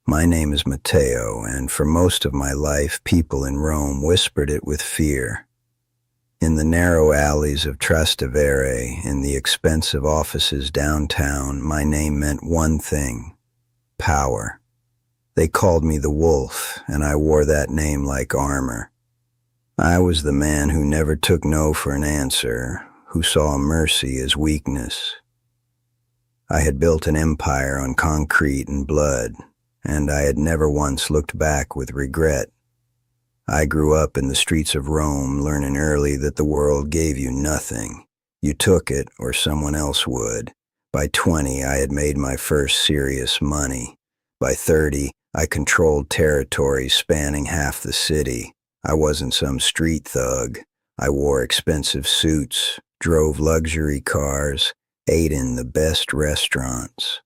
My name is Matteo, and for most of my life, people in Rome whispered it with fear. In the narrow alleys of Trastevere, in the expensive offices downtown, my name meant one thing: power. They called me the Wolf, and I wore that name like armor. I was the man who never took no for an answer, who saw mercy as weakness. I had built an empire on concrete and blood, and I had never once looked back with regret. I grew up in the streets of Rome, learning early that the world gave you nothing. You took it, or someone else would. By 20, I had made my first serious money. By 30, I controlled territory spanning half the city. I wasn't some street thug. I wore expensive suits, drove luxury cars, ate in the best restaurants.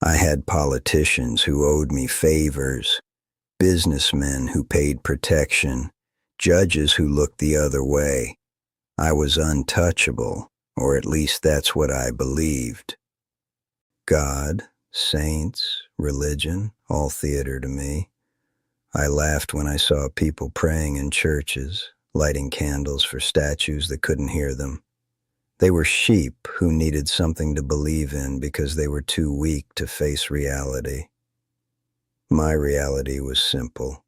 I had politicians who owed me favors, businessmen who paid protection, judges who looked the other way. I was untouchable, or at least that's what I believed. God, saints, religion, all theater to me. I laughed when I saw people praying in churches, lighting candles for statues that couldn't hear them. They were sheep who needed something to believe in because they were too weak to face reality. My reality was simple.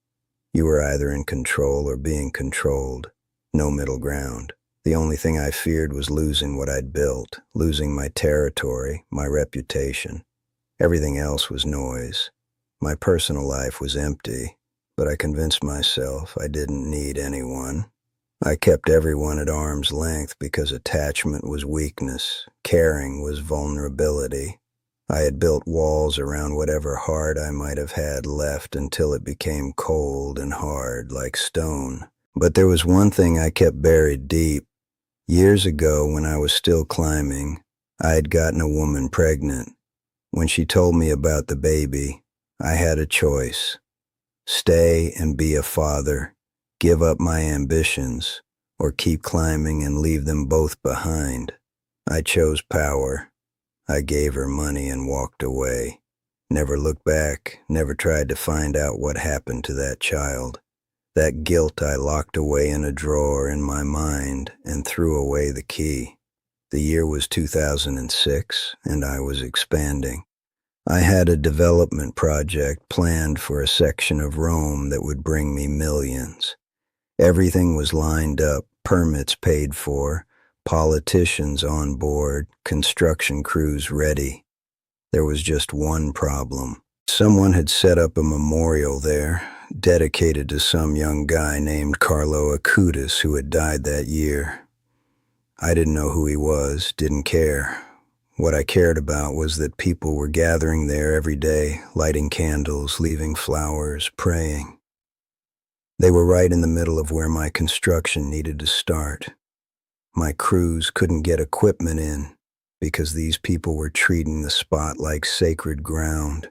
You were either in control or being controlled. No middle ground. The only thing I feared was losing what I'd built, losing my territory, my reputation. Everything else was noise. My personal life was empty, but I convinced myself I didn't need anyone. I kept everyone at arm's length because attachment was weakness, caring was vulnerability. I had built walls around whatever heart I might have had left until it became cold and hard like stone. But there was one thing I kept buried deep. Years ago, when I was still climbing, I had gotten a woman pregnant. When she told me about the baby, I had a choice: stay and be a father, give up my ambitions, or keep climbing and leave them both behind. I chose power. I gave her money and walked away. Never looked back, never tried to find out what happened to that child. That guilt I locked away in a drawer in my mind and threw away the key. The year was 2006, and I was expanding. I had a development project planned for a section of Rome that would bring me millions. Everything was lined up, permits paid for, politicians on board, construction crews ready. There was just one problem. Someone had set up a memorial there, dedicated to some young guy named Carlo Acutis who had died that year. I didn't know who he was, didn't care. What I cared about was that people were gathering there every day, lighting candles, leaving flowers, praying. They were right in the middle of where my construction needed to start. My crews couldn't get equipment in because these people were treating the spot like sacred ground.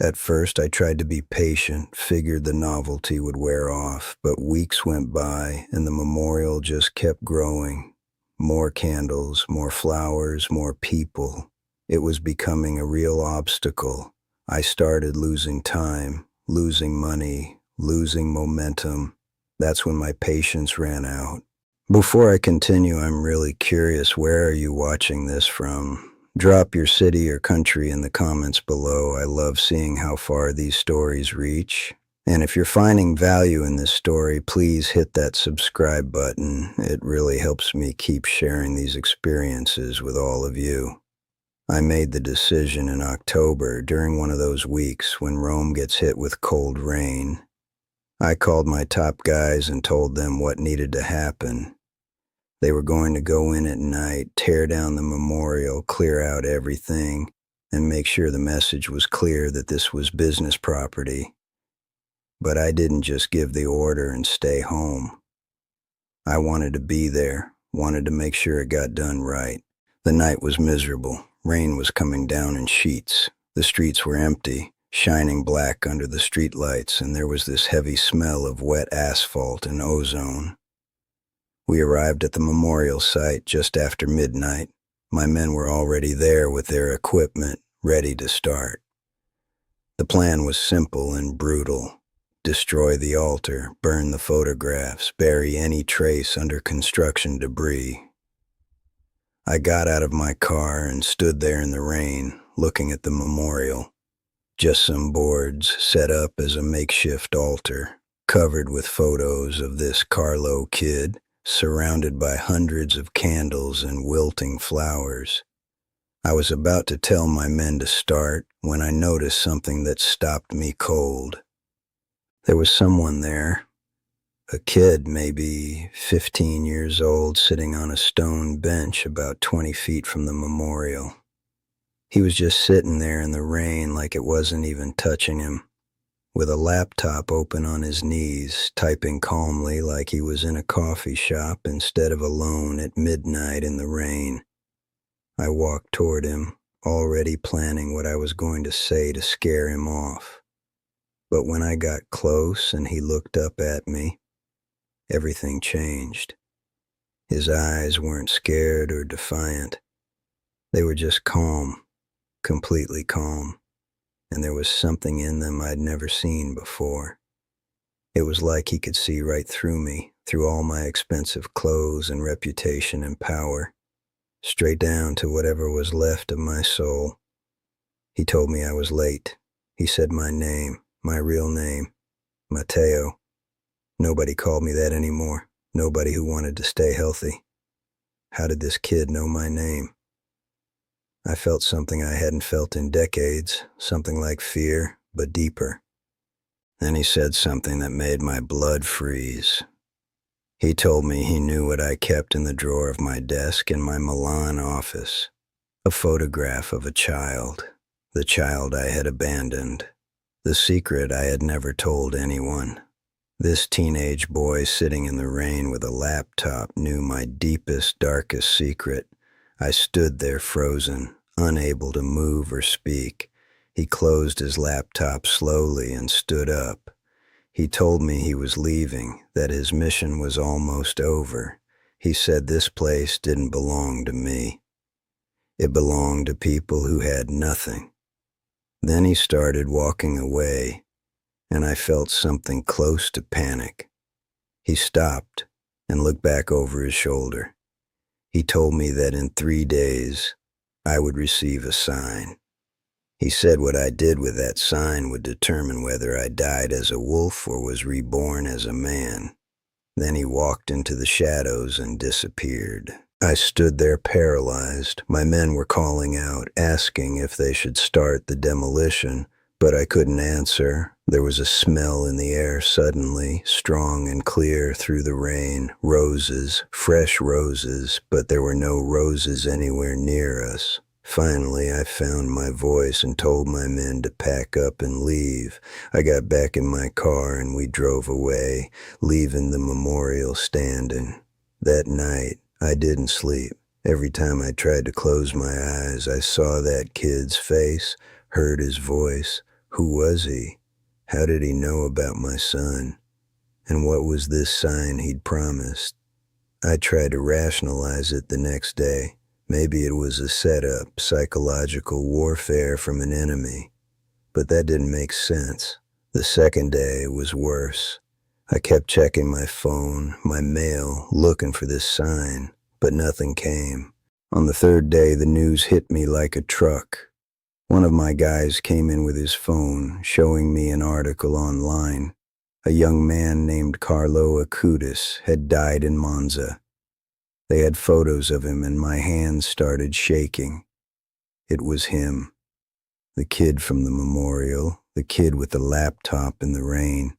At first, I tried to be patient, figured the novelty would wear off, but weeks went by and the memorial just kept growing. More candles, more flowers, more people. It was becoming a real obstacle. I started losing time, losing money, losing momentum. That's when my patience ran out. Before I continue, I'm really curious, where are you watching this from? Drop your city or country in the comments below. I love seeing how far these stories reach. And if you're finding value in this story, please hit that subscribe button. It really helps me keep sharing these experiences with all of you. I made the decision in October, during one of those weeks when Rome gets hit with cold rain. I called my top guys and told them what needed to happen. They were going to go in at night, tear down the memorial, clear out everything, and make sure the message was clear that this was business property. But I didn't just give the order and stay home. I wanted to be there, wanted to make sure it got done right. The night was miserable. Rain was coming down in sheets. The streets were empty, shining black under the streetlights, and there was this heavy smell of wet asphalt and ozone. We arrived at the memorial site just after midnight. My men were already there with their equipment, ready to start. The plan was simple and brutal. Destroy the altar, burn the photographs, bury any trace under construction debris. I got out of my car and stood there in the rain, looking at the memorial. Just some boards set up as a makeshift altar, covered with photos of this Carlo kid, surrounded by hundreds of candles and wilting flowers. I was about to tell my men to start when I noticed something that stopped me cold. There was someone there, a kid maybe 15 years old, sitting on a stone bench about 20 feet from the memorial. He was just sitting there in the rain like it wasn't even touching him, with a laptop open on his knees, typing calmly like he was in a coffee shop instead of alone at midnight in the rain. I walked toward him, already planning what I was going to say to scare him off. But when I got close and he looked up at me, everything changed. His eyes weren't scared or defiant. They were just calm, completely calm, and there was something in them I'd never seen before. It was like he could see right through me, through all my expensive clothes and reputation and power, straight down to whatever was left of my soul. He told me I was late. He said my name, my real name, Matteo. Nobody called me that anymore. Nobody who wanted to stay healthy. How did this kid know my name? I felt something I hadn't felt in decades, something like fear, but deeper. Then he said something that made my blood freeze. He told me he knew what I kept in the drawer of my desk in my Milan office. A photograph of a child, the child I had abandoned, the secret I had never told anyone. This teenage boy sitting in the rain with a laptop knew my deepest, darkest secret. I stood there frozen, unable to move or speak. He closed his laptop slowly and stood up. He told me he was leaving, that his mission was almost over. He said this place didn't belong to me. It belonged to people who had nothing. Then he started walking away, and I felt something close to panic. He stopped and looked back over his shoulder. He told me that in 3 days, I would receive a sign. He said what I did with that sign would determine whether I died as a wolf or was reborn as a man. Then he walked into the shadows and disappeared. I stood there paralyzed. My men were calling out, asking if they should start the demolition, but I couldn't answer. There was a smell in the air suddenly, strong and clear through the rain. Roses, fresh roses, but there were no roses anywhere near us. Finally, I found my voice and told my men to pack up and leave. I got back in my car and we drove away, leaving the memorial standing. That night, I didn't sleep. Every time I tried to close my eyes, I saw that kid's face, heard his voice. Who was he? How did he know about my son? And what was this sign he'd promised? I tried to rationalize it the next day. Maybe it was a setup, psychological warfare from an enemy. But that didn't make sense. The second day was worse. I kept checking my phone, my mail, looking for this sign, but nothing came. On the third day, the news hit me like a truck. One of my guys came in with his phone, showing me an article online. A young man named Carlo Acutis had died in Monza. They had photos of him and my hands started shaking. It was him. The kid from the memorial, the kid with the laptop in the rain.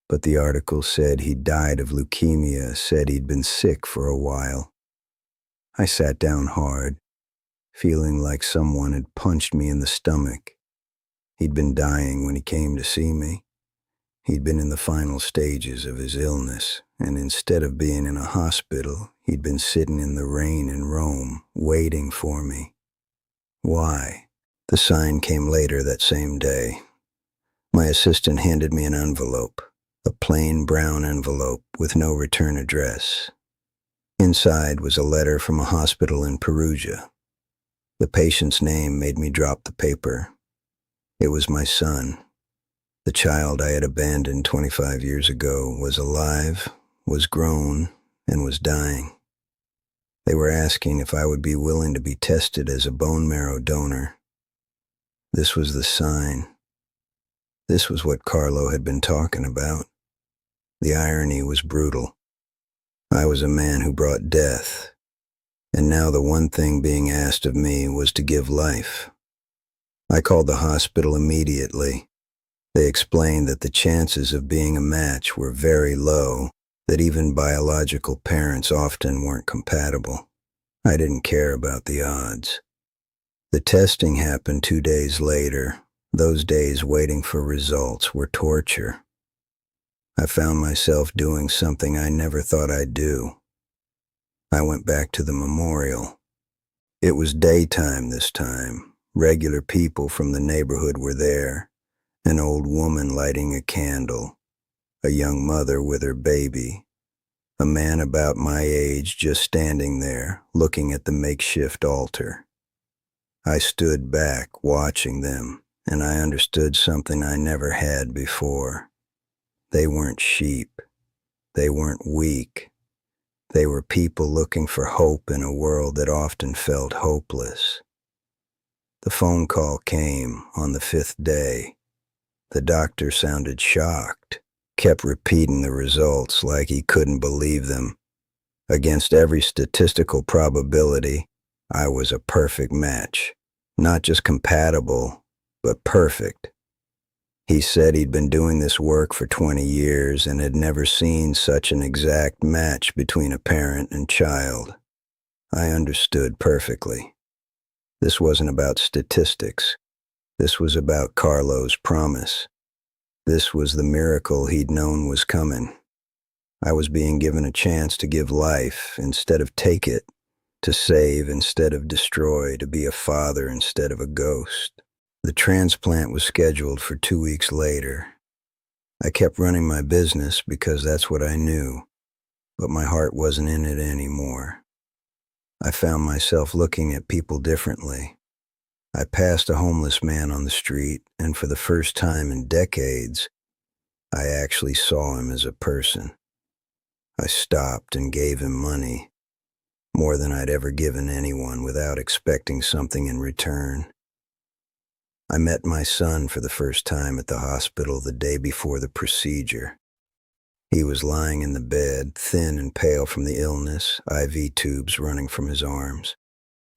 But the article said he'd died of leukemia, said he'd been sick for a while. I sat down hard, feeling like someone had punched me in the stomach. He'd been dying when he came to see me. He'd been in the final stages of his illness, and instead of being in a hospital, he'd been sitting in the rain in Rome, waiting for me. Why? The sign came later that same day. My assistant handed me an envelope, a plain brown envelope with no return address. Inside was a letter from a hospital in Perugia. The patient's name made me drop the paper. It was my son. The child I had abandoned 25 years ago was alive, was grown, and was dying. They were asking if I would be willing to be tested as a bone marrow donor. This was the sign. This was what Carlo had been talking about. The irony was brutal. I was a man who brought death, and now the one thing being asked of me was to give life. I called the hospital immediately. They explained that the chances of being a match were very low, that even biological parents often weren't compatible. I didn't care about the odds. The testing happened 2 days later. Those days waiting for results were torture. I found myself doing something I never thought I'd do. I went back to the memorial. It was daytime this time. Regular people from the neighborhood were there. An old woman lighting a candle, a young mother with her baby, a man about my age just standing there, looking at the makeshift altar. I stood back, watching them, and I understood something I never had before. They weren't sheep. They weren't weak. They were people looking for hope in a world that often felt hopeless. The phone call came on the 5th day. The doctor sounded shocked, kept repeating the results like he couldn't believe them. Against every statistical probability, I was a perfect match. Not just compatible, but perfect. He said he'd been doing this work for 20 years and had never seen such an exact match between a parent and child. I understood perfectly. This wasn't about statistics. This was about Carlo's promise. This was the miracle he'd known was coming. I was being given a chance to give life instead of take it, to save instead of destroy, to be a father instead of a ghost. The transplant was scheduled for 2 weeks later. I kept running my business because that's what I knew, but my heart wasn't in it anymore. I found myself looking at people differently. I passed a homeless man on the street, and for the first time in decades, I actually saw him as a person. I stopped and gave him money, more than I'd ever given anyone without expecting something in return. I met my son for the first time at the hospital the day before the procedure. He was lying in the bed, thin and pale from the illness, IV tubes running from his arms.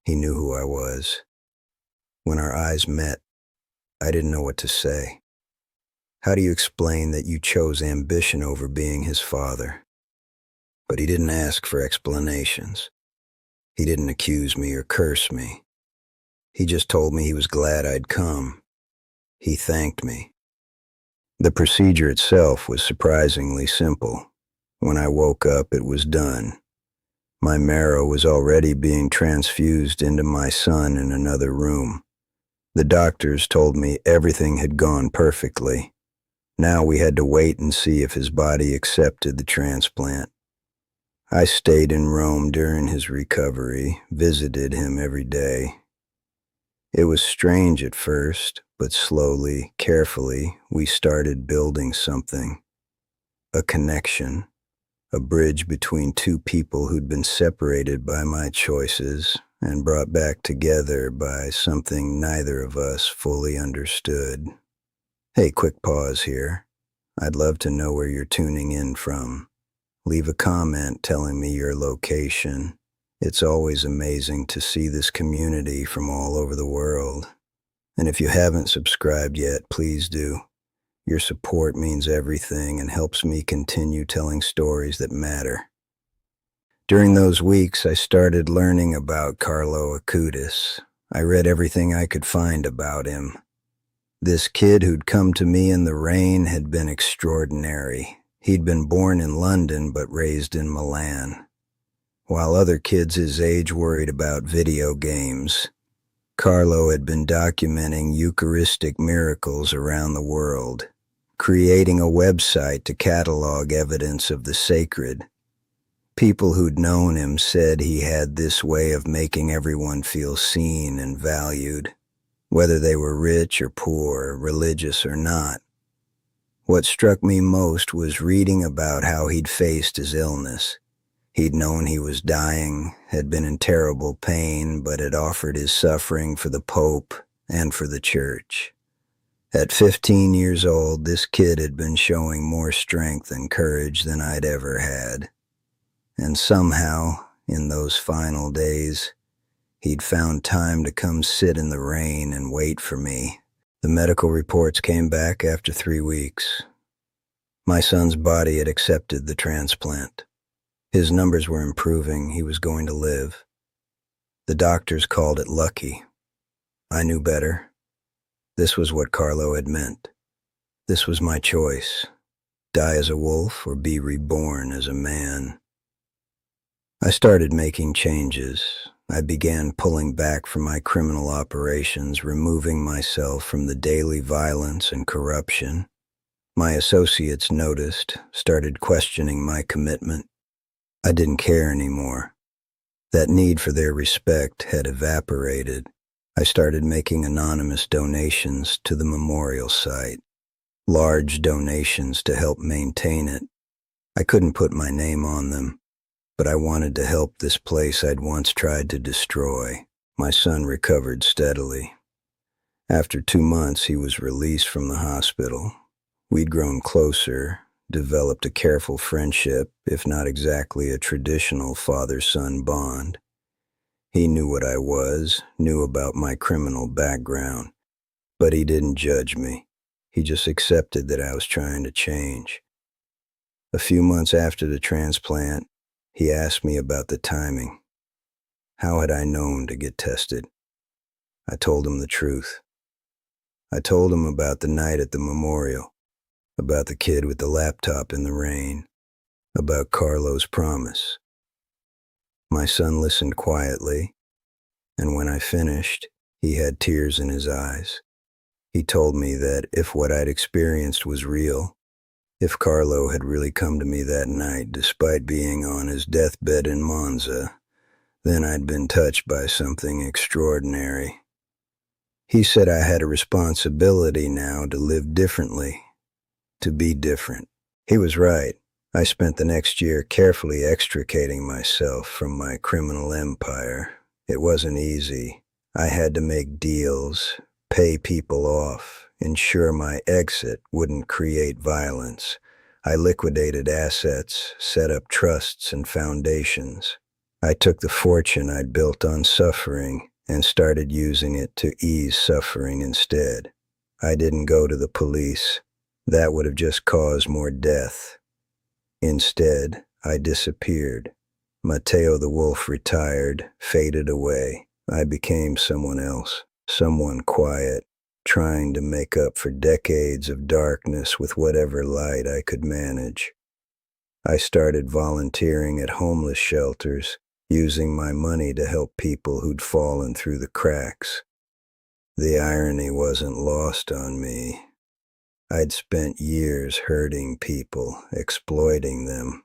He knew who I was. When our eyes met, I didn't know what to say. How do you explain that you chose ambition over being his father? But he didn't ask for explanations. He didn't accuse me or curse me. He just told me he was glad I'd come. He thanked me. The procedure itself was surprisingly simple. When I woke up, it was done. My marrow was already being transfused into my son in another room. The doctors told me everything had gone perfectly. Now we had to wait and see if his body accepted the transplant. I stayed in Rome during his recovery, visited him every day. It was strange at first, but slowly, carefully, we started building something. A connection, a bridge between two people who'd been separated by my choices and brought back together by something neither of us fully understood. Hey, quick pause here. I'd love to know where you're tuning in from. Leave a comment telling me your location. It's always amazing to see this community from all over the world. And if you haven't subscribed yet, please do. Your support means everything and helps me continue telling stories that matter. During those weeks, I started learning about Carlo Acutis. I read everything I could find about him. This kid who'd come to me in the rain had been extraordinary. He'd been born in London but raised in Milan. While other kids his age worried about video games, Carlo had been documenting Eucharistic miracles around the world, creating a website to catalog evidence of the sacred. People who'd known him said he had this way of making everyone feel seen and valued. whether they were rich or poor, religious or not. What struck me most was reading about how he'd faced his illness. He'd known he was dying, had been in terrible pain, but had offered his suffering for the Pope and for the Church. At 15 years old, this kid had been showing more strength and courage than I'd ever had. And somehow, in those final days, he'd found time to come sit in the rain and wait for me. The medical reports came back after 3 weeks. My son's body had accepted the transplant. His numbers were improving. He was going to live. The doctors called it lucky. I knew better. This was what Carlo had meant. This was my choice. Die as a wolf or be reborn as a man. I started making changes. I began pulling back from my criminal operations, removing myself from the daily violence and corruption. My associates noticed, started questioning my commitment. I didn't care anymore. That need for their respect had evaporated. I started making anonymous donations to the memorial site, large donations to help maintain it. I couldn't put my name on them, but I wanted to help this place I'd once tried to destroy. My son recovered steadily. After 2 months, he was released from the hospital. We'd grown closer, developed a careful friendship, if not exactly a traditional father-son bond. He knew what I was, knew about my criminal background, but he didn't judge me. He just accepted that I was trying to change. A few months after the transplant, he asked me about the timing. How had I known to get tested? I told him the truth. I told him about the night at the memorial, about the kid with the laptop in the rain, about Carlo's promise. My son listened quietly, and when I finished, he had tears in his eyes. He told me that if what I'd experienced was real, if Carlo had really come to me that night despite being on his deathbed in Monza, then I'd been touched by something extraordinary. He said I had a responsibility now to live differently, to be different. He was right. I spent the next year carefully extricating myself from my criminal empire. It wasn't easy. I had to make deals, pay people off, ensure my exit wouldn't create violence. I liquidated assets, set up trusts and foundations. I took the fortune I'd built on suffering and started using it to ease suffering instead. I didn't go to the police. That would have just caused more death. Instead, I disappeared. Matteo the wolf retired, faded away. I became someone else, someone quiet, trying to make up for decades of darkness with whatever light I could manage. I started volunteering at homeless shelters, using my money to help people who'd fallen through the cracks. The irony wasn't lost on me. I'd spent years hurting people, exploiting them.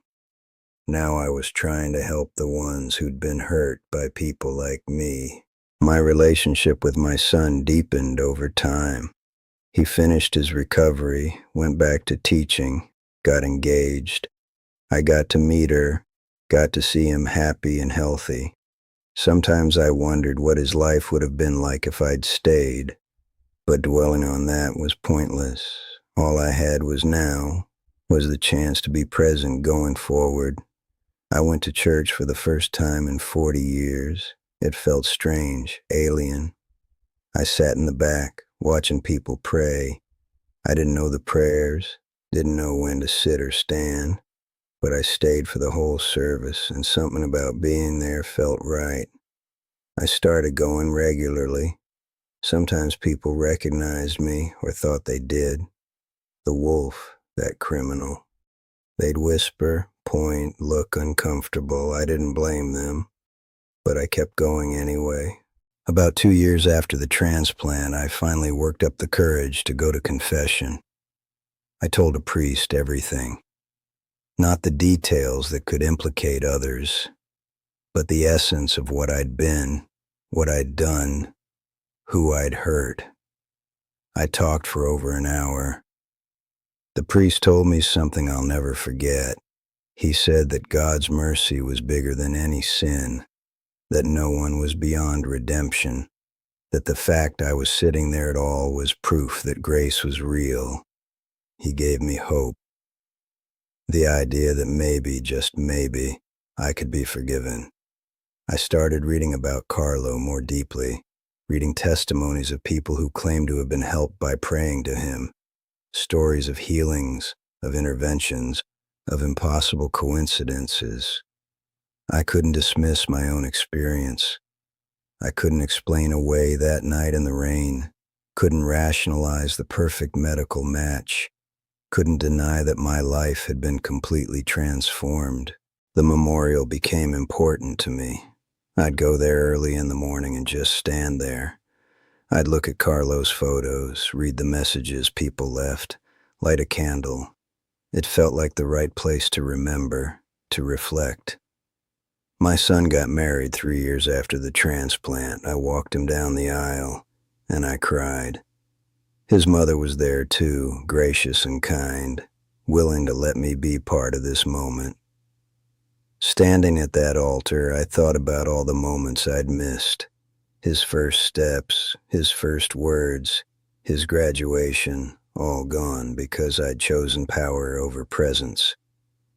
Now I was trying to help the ones who'd been hurt by people like me. My relationship with my son deepened over time. He finished his recovery, went back to teaching, got engaged. I got to meet her, got to see him happy and healthy. Sometimes I wondered what his life would have been like if I'd stayed, but dwelling on that was pointless. All I had was now, was the chance to be present going forward. I went to church for the first time in 40 years. It felt strange, alien. I sat in the back, watching people pray. I didn't know the prayers, didn't know when to sit or stand, but I stayed for the whole service, and something about being there felt right. I started going regularly. Sometimes people recognized me, or thought they did. The wolf, that criminal. They'd whisper, point, look uncomfortable. I didn't blame them, but I kept going anyway. About 2 years after the transplant, I finally worked up the courage to go to confession. I told a priest everything. Not the details that could implicate others, but the essence of what I'd been, what I'd done, who I'd hurt. I talked for over an hour. The priest told me something I'll never forget. He said that God's mercy was bigger than any sin, that no one was beyond redemption, that the fact I was sitting there at all was proof that grace was real. He gave me hope. The idea that maybe, just maybe, I could be forgiven. I started reading about Carlo more deeply, reading testimonies of people who claimed to have been helped by praying to him, stories of healings, of interventions, of impossible coincidences. I couldn't dismiss my own experience. I couldn't explain away that night in the rain, couldn't rationalize the perfect medical match, couldn't deny that my life had been completely transformed. The memorial became important to me. I'd go there early in the morning and just stand there. I'd look at Carlo's photos, read the messages people left, light a candle. It felt like the right place to remember, to reflect. My son got married 3 years after the transplant. I walked him down the aisle, and I cried. His mother was there too, gracious and kind, willing to let me be part of this moment. Standing at that altar, I thought about all the moments I'd missed. His first steps, his first words, his graduation, all gone because I'd chosen power over presence.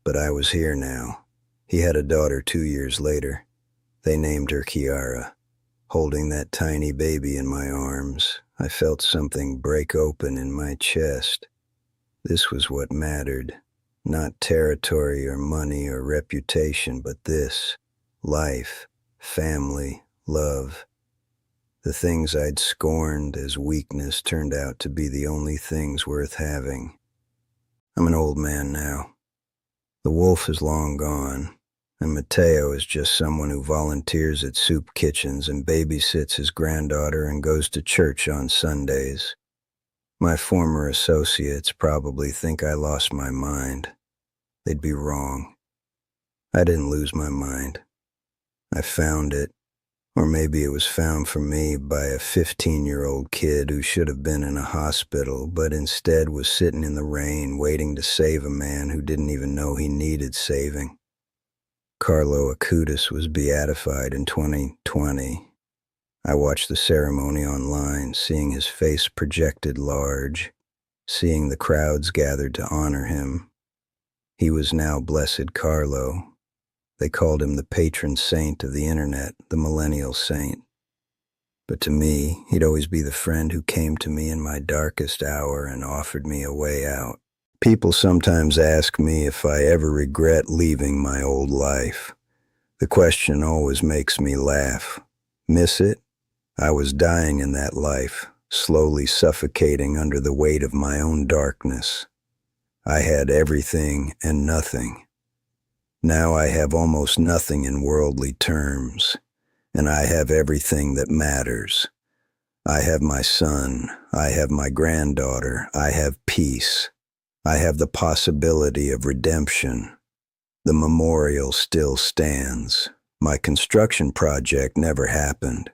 But I was here now. He had a daughter 2 years later. They named her Kiara. Holding that tiny baby in my arms, I felt something break open in my chest. This was what mattered. Not territory or money or reputation, but this. Life, family, love. The things I'd scorned as weakness turned out to be the only things worth having. I'm an old man now. The wolf is long gone, and Matteo is just someone who volunteers at soup kitchens and babysits his granddaughter and goes to church on Sundays. My former associates probably think I lost my mind. They'd be wrong. I didn't lose my mind. I found it, or maybe it was found for me by a 15-year-old kid who should have been in a hospital, but instead was sitting in the rain waiting to save a man who didn't even know he needed saving. Carlo Acutis was beatified in 2020. I watched the ceremony online, seeing his face projected large, seeing the crowds gathered to honor him. He was now Blessed Carlo. They called him the patron saint of the internet, the millennial saint. But to me, he'd always be the friend who came to me in my darkest hour and offered me a way out. People sometimes ask me if I ever regret leaving my old life. The question always makes me laugh. Miss it? I was dying in that life, slowly suffocating under the weight of my own darkness. I had everything and nothing. Now I have almost nothing in worldly terms, and I have everything that matters. I have my son, I have my granddaughter, I have peace. I have the possibility of redemption. The memorial still stands. My construction project never happened.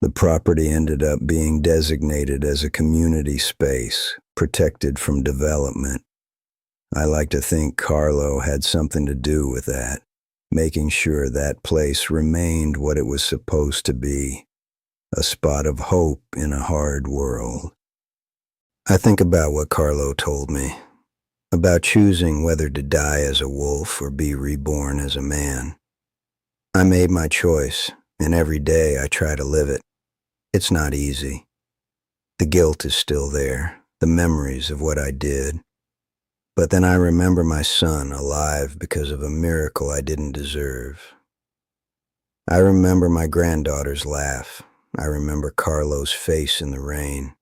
The property ended up being designated as a community space, protected from development. I like to think Carlo had something to do with that, making sure that place remained what it was supposed to be, a spot of hope in a hard world. I think about what Carlo told me, about choosing whether to die as a wolf or be reborn as a man. I made my choice, and every day I try to live it. It's not easy. The guilt is still there, the memories of what I did. But then I remember my son alive because of a miracle I didn't deserve. I remember my granddaughter's laugh. I remember Carlo's face in the rain,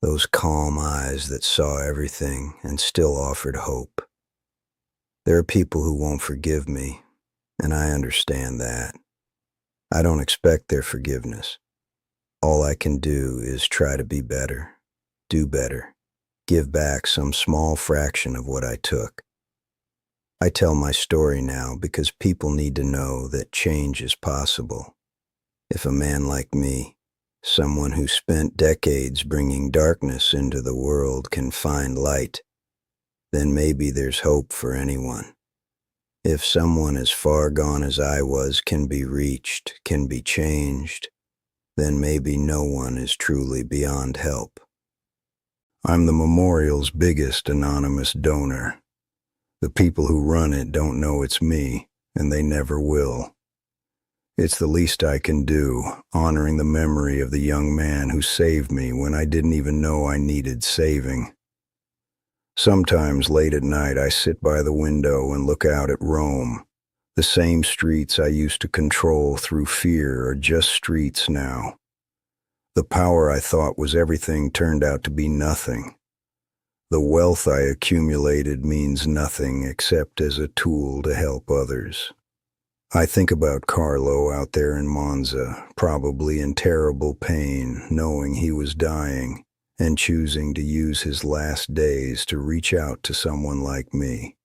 those calm eyes that saw everything and still offered hope. There are people who won't forgive me, and I understand that. I don't expect their forgiveness. All I can do is try to be better, do better, give back some small fraction of what I took. I tell my story now because people need to know that change is possible. If a man like me, Someone who spent decades bringing darkness into the world can find light, then maybe there's hope for anyone. If someone as far gone as I was can be reached, can be changed, then maybe no one is truly beyond help. I'm the memorial's biggest anonymous donor. The people who run it don't know it's me, and they never will. It's the least I can do, honoring the memory of the young man who saved me when I didn't even know I needed saving. Sometimes late at night I sit by the window and look out at Rome. The same streets I used to control through fear are just streets now. The power I thought was everything turned out to be nothing. The wealth I accumulated means nothing except as a tool to help others. I think about Carlo out there in Monza, probably in terrible pain, knowing he was dying, and choosing to use his last days to reach out to someone like me.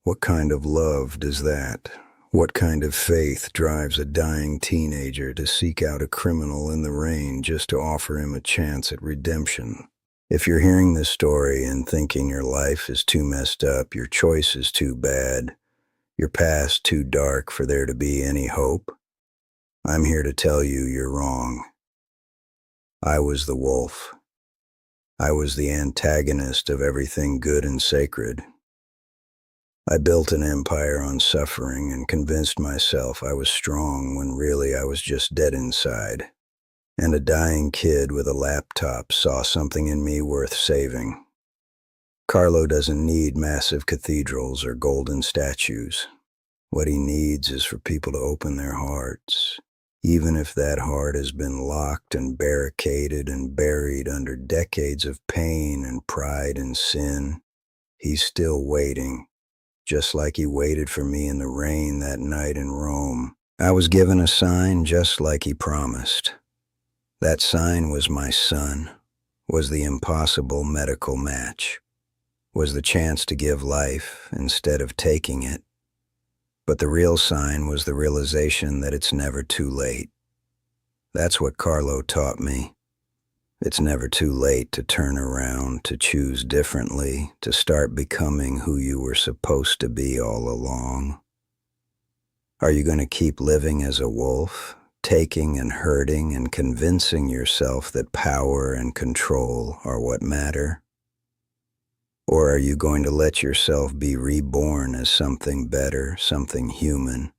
What kind of love does that? What kind of faith drives a dying teenager to seek out a criminal in the rain just to offer him a chance at redemption? If you're hearing this story and thinking your life is too messed up, your choice is too bad, your past too dark for there to be any hope, I'm here to tell you you're wrong. I was the wolf. I was the antagonist of everything good and sacred. I built an empire on suffering and convinced myself I was strong when really I was just dead inside. And a dying kid with a laptop saw something in me worth saving. Carlo doesn't need massive cathedrals or golden statues. What he needs is for people to open their hearts, even if that heart has been locked and barricaded and buried under decades of pain and pride and sin. He's still waiting, just like he waited for me in the rain that night in Rome. I was given a sign just like he promised. That sign was my son, was the impossible medical match, was the chance to give life instead of taking it. But the real sign was the realization that it's never too late. That's what Carlo taught me. It's never too late to turn around, to choose differently, to start becoming who you were supposed to be all along. Are you going to keep living as a wolf, taking and hurting and convincing yourself that power and control are what matter? Or are you going to let yourself be reborn as something better, something human?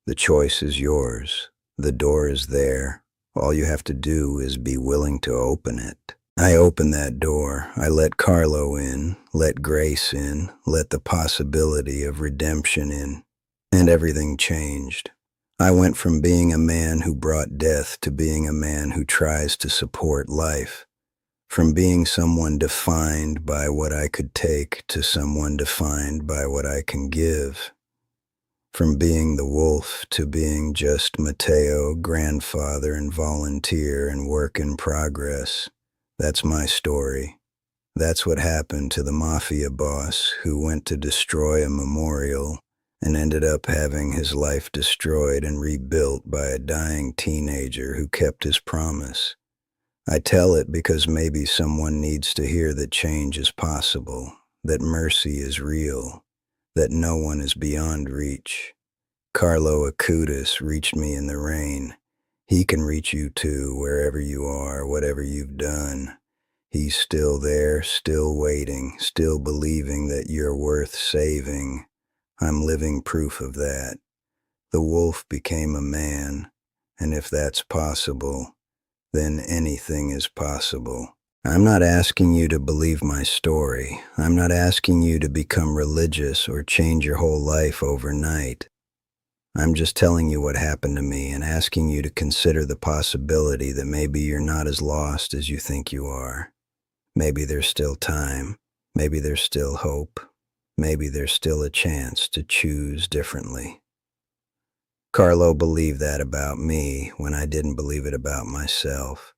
The choice is yours. The door is there. All you have to do is be willing to open it. I opened that door. I let Carlo in, let grace in, let the possibility of redemption in, and everything changed. I went from being a man who brought death to being a man who tries to support life. From being someone defined by what I could take to someone defined by what I can give. From being the wolf to being just Matteo, grandfather and volunteer and work in progress. That's my story. That's what happened to the mafia boss who went to destroy a memorial and ended up having his life destroyed and rebuilt by a dying teenager who kept his promise. I tell it because maybe someone needs to hear that change is possible, that mercy is real, that no one is beyond reach. Carlo Acutis reached me in the rain. He can reach you too, wherever you are, whatever you've done. He's still there, still waiting, still believing that you're worth saving. I'm living proof of that. The wolf became a man, and if that's possible, then anything is possible. I'm not asking you to believe my story. I'm not asking you to become religious or change your whole life overnight. I'm just telling you what happened to me and asking you to consider the possibility that maybe you're not as lost as you think you are. Maybe there's still time. Maybe there's still hope. Maybe there's still a chance to choose differently. Carlo believed that about me when I didn't believe it about myself,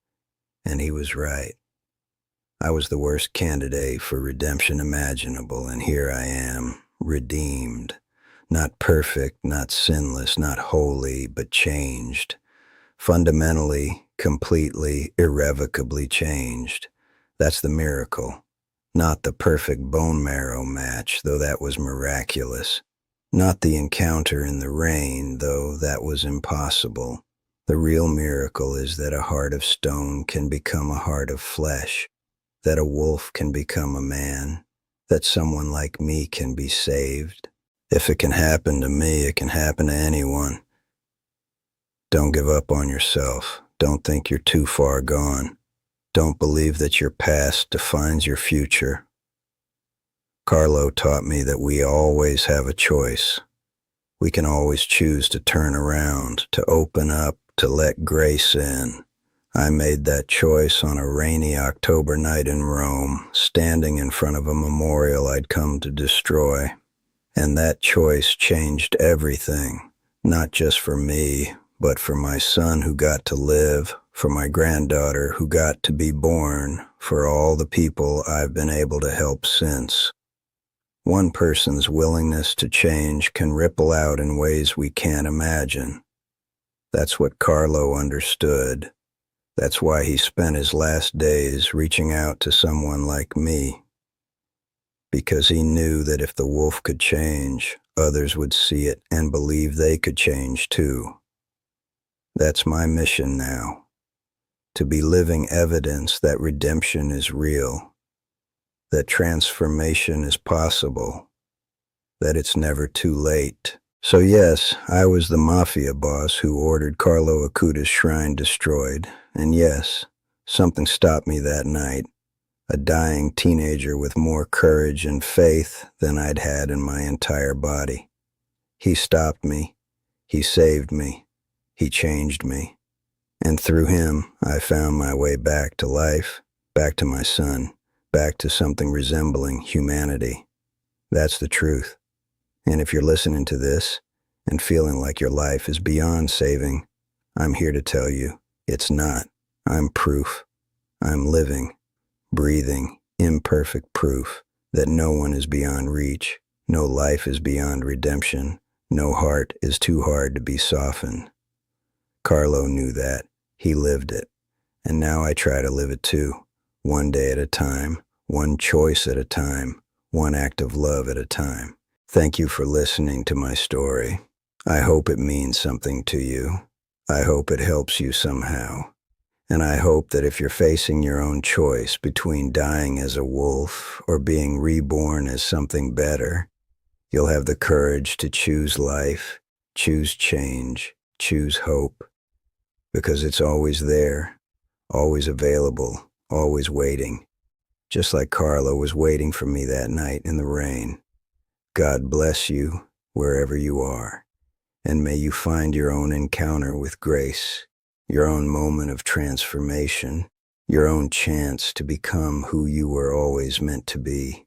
and he was right. I was the worst candidate for redemption imaginable, and here I am, redeemed. Not perfect, not sinless, not holy, but changed. Fundamentally, completely, irrevocably changed. That's the miracle. Not the perfect bone marrow match, though that was miraculous. Not the encounter in the rain, though that was impossible. The real miracle is that a heart of stone can become a heart of flesh, that a wolf can become a man, that someone like me can be saved. If it can happen to me, it can happen to anyone. Don't give up on yourself. Don't think you're too far gone. Don't believe that your past defines your future. Carlo taught me that we always have a choice. We can always choose to turn around, to open up, to let grace in. I made that choice on a rainy October night in Rome, standing in front of a memorial I'd come to destroy. And that choice changed everything, not just for me, but for my son who got to live, for my granddaughter who got to be born, for all the people I've been able to help since. One person's willingness to change can ripple out in ways we can't imagine. That's what Carlo understood. That's why he spent his last days reaching out to someone like me. Because he knew that if the wolf could change, others would see it and believe they could change too. That's my mission now, to be living evidence that redemption is real, that transformation is possible, that it's never too late. So yes, I was the mafia boss who ordered Carlo Acutis' shrine destroyed, and yes, something stopped me that night, a dying teenager with more courage and faith than I'd had in my entire body. He stopped me, he saved me, he changed me, and through him I found my way back to life, back to my son, back to something resembling humanity. That's the truth. And if you're listening to this and feeling like your life is beyond saving, I'm here to tell you it's not. I'm proof. I'm living, breathing, imperfect proof that no one is beyond reach, no life is beyond redemption, no heart is too hard to be softened. Carlo knew that. He lived it. And now I try to live it too, one day at a time, one choice at a time, one act of love at a time. Thank you for listening to my story. I hope it means something to you. I hope it helps you somehow. And I hope that if you're facing your own choice between dying as a wolf or being reborn as something better, you'll have the courage to choose life, choose change, choose hope, because it's always there, always available, always waiting, just like Carlo was waiting for me that night in the rain. God bless you wherever you are, and may you find your own encounter with grace, your own moment of transformation, your own chance to become who you were always meant to be.